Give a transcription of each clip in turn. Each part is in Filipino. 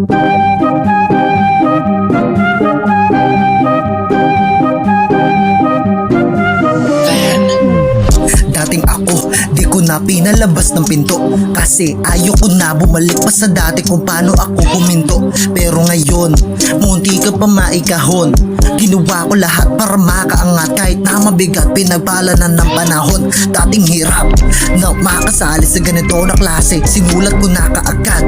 Dating ako, di ko na pinalabas ng pinto kasi ayoko na bumalik pa sa dati kung paano ako huminto. Pero ngayon, munti ka pa maikahon. Ginawa ko lahat para makaangat kahit na mabigat, pinagpalanan ng panahon. Dating hirap na makasali sa ganito na klase, sinulat ko na kaagad.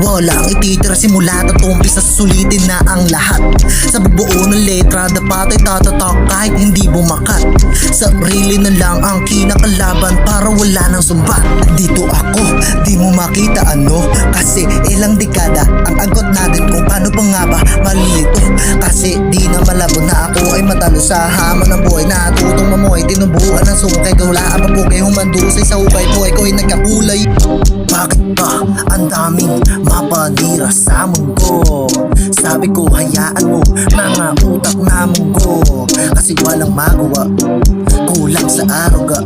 Walang ititira simula at umpisa, sulitin na ang lahat. Sa bubuo ng letra, dapat ay tatatak kahit hindi bumakat. Sarili na lang ang kinakalaban para wala nang sumbat. Dito ako, di mo makita ano, kasi ilang dekada ang agot natin kung paano pa nga ba malilito. Kasi di na malabo na ako ay matalo sa hamon ng buhay. Natutong mamuhay, tinubuan ng sungkay, kahulaan pa po kayo humandusay sa hubay. Buhay ko'y nagkakulay. Bakit ba ang daming mapanira sa mundo? Sabi ko hayaan mo mga utak na munggo, kasi walang magawa, kulang sa aruga.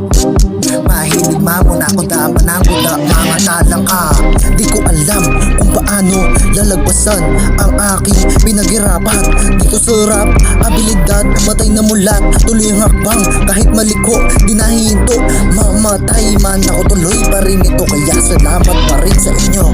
Mahilig mamuna ko dapat ng kuda, mga talang ka. Di ko alam kung paano lalagpasan ang aking pinaghirapan. Dito sa rap, abilidad, matay na mulat, tuloy ang hakbang kahit maliko, di nahihinto. Mamatay man ako, tuloy pa rin ito, kaya salamat pa rin sa inyo.